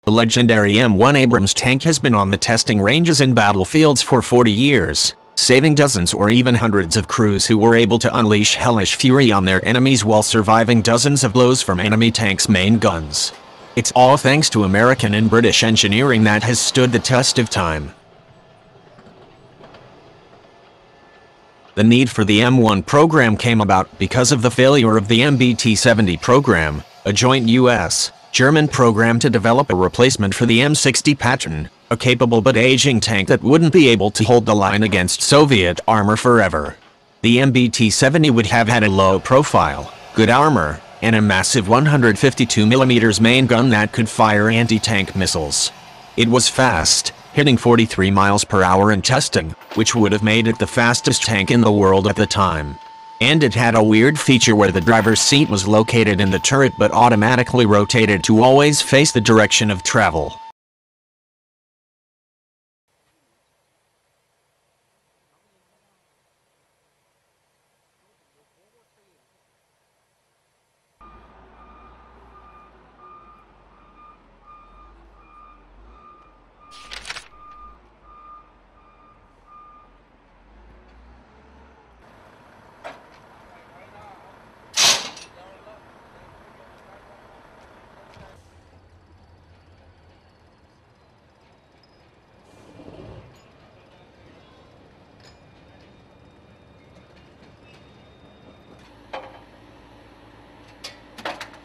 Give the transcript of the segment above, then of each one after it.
The legendary M1 Abrams tank has been on the testing ranges and battlefields for 40 years, saving dozens or even hundreds of crews who were able to unleash hellish fury on their enemies while surviving dozens of blows from enemy tanks' main guns. It's all thanks to American and British engineering that has stood the test of time. The need for the M1 program came about because of the failure of the MBT-70 program, a joint U.S. German program to develop a replacement for the M-60 Patton, a capable but aging tank that wouldn't be able to hold the line against Soviet armor forever. The MBT-70 would have had a low profile, good armor, and a massive 152mm main gun that could fire anti-tank missiles. It was fast, hitting 43 miles per hour in testing, which would have made it the fastest tank in the world at the time. And it had a weird feature where the driver's seat was located in the turret but automatically rotated to always face the direction of travel.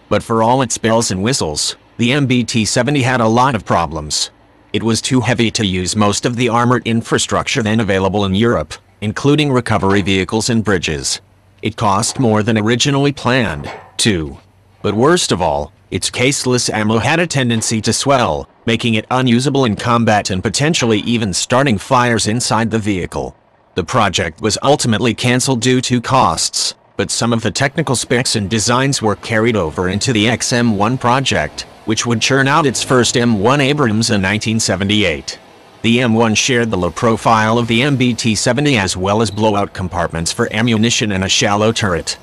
But for all its bells and whistles, the MBT-70 had a lot of problems. It was too heavy to use most of the armored infrastructure then available in Europe, including recovery vehicles and bridges. It cost more than originally planned, too. But worst of all, its caseless ammo had a tendency to swell, making it unusable in combat and potentially even starting fires inside the vehicle. The project was ultimately cancelled due to costs, but some of the technical specs and designs were carried over into the M1 project, which would churn out its first M1 Abrams in 1978. The M1 shared the low profile of the MBT-70 as well as blowout compartments for ammunition and a shallow turret.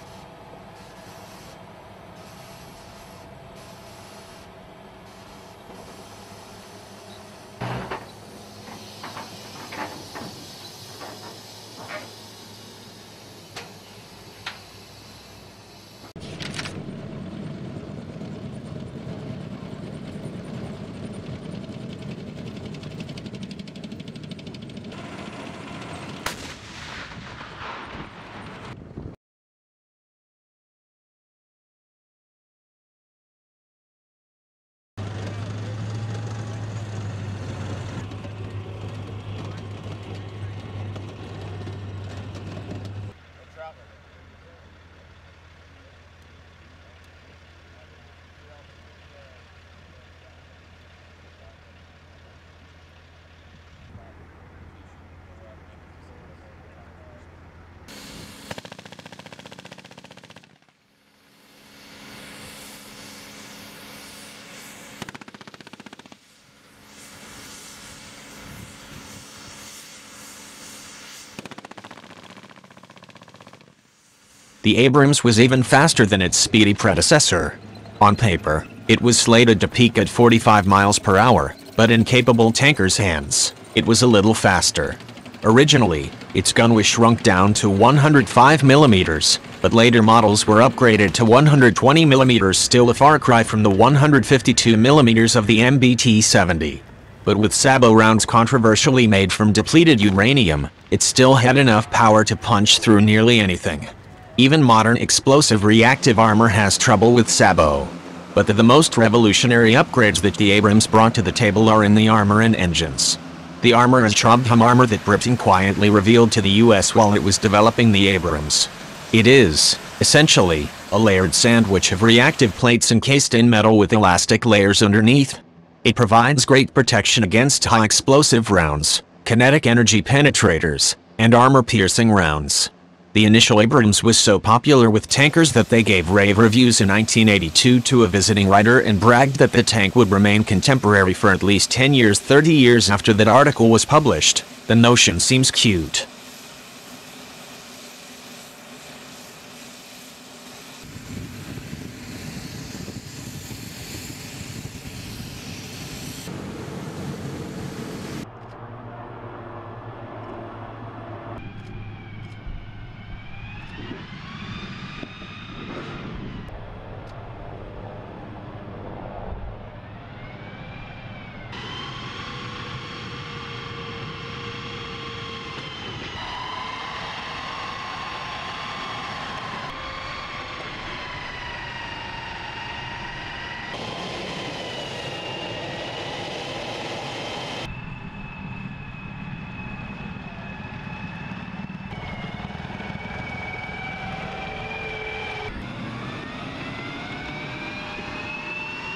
The Abrams was even faster than its speedy predecessor. On paper, it was slated to peak at 45 miles per hour, but in capable tankers' hands, it was a little faster. Originally, its gun was shrunk down to 105mm, but later models were upgraded to 120mm, still a far cry from the 152mm of the MBT-70. But with sabot rounds controversially made from depleted uranium, it still had enough power to punch through nearly anything. Even modern explosive reactive armor has trouble with sabot. But the most revolutionary upgrades that the Abrams brought to the table are in the armor and engines. The armor is Trubham armor that Britain quietly revealed to the US while it was developing the Abrams. It is, essentially, a layered sandwich of reactive plates encased in metal with elastic layers underneath. It provides great protection against high explosive rounds, kinetic energy penetrators, and armor-piercing rounds. The initial Abrams was so popular with tankers that they gave rave reviews in 1982 to a visiting writer and bragged that the tank would remain contemporary for at least 10 years, 30 years after that article was published. The notion seems cute.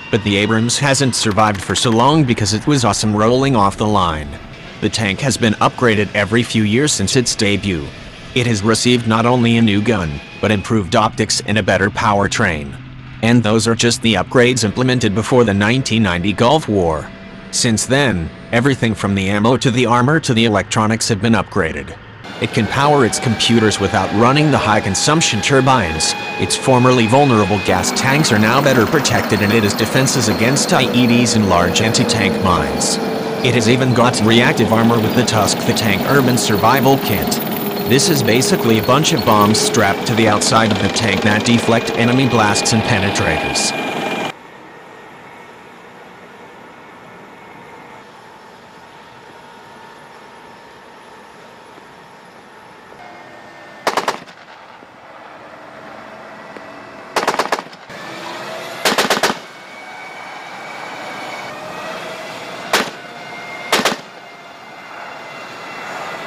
But the Abrams hasn't survived for so long because it was awesome rolling off the line. The tank has been upgraded every few years since its debut. It has received not only a new gun, but improved optics and a better powertrain. And those are just the upgrades implemented before the 1990 Gulf War. Since then, everything from the ammo to the armor to the electronics have been upgraded. It can power its computers without running the high-consumption turbines. Its formerly vulnerable gas tanks are now better protected, and it has defenses against IEDs and large anti-tank mines. It has even got reactive armor with the Tusk the Tank Urban Survival Kit. This is basically a bunch of bombs strapped to the outside of the tank that deflect enemy blasts and penetrators.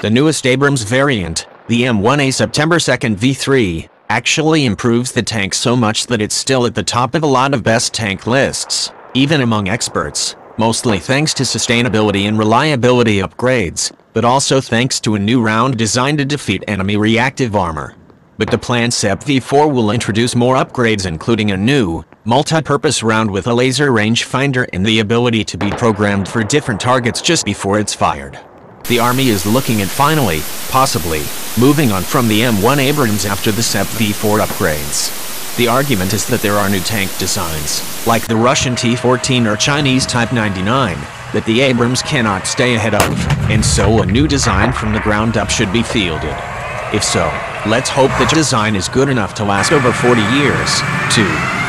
The newest Abrams variant, the M1A September 2nd V3, actually improves the tank so much that it's still at the top of a lot of best tank lists, even among experts, mostly thanks to sustainability and reliability upgrades, but also thanks to a new round designed to defeat enemy reactive armor. But the planned SEP V4 will introduce more upgrades, including a new, multi-purpose round with a laser rangefinder and the ability to be programmed for different targets just before it's fired. The Army is looking at finally, possibly, moving on from the M1 Abrams after the SEP V4 upgrades. The argument is that there are new tank designs, like the Russian T-14 or Chinese Type 99, that the Abrams cannot stay ahead of, and so a new design from the ground up should be fielded. If so, let's hope the design is good enough to last over 40 years, too.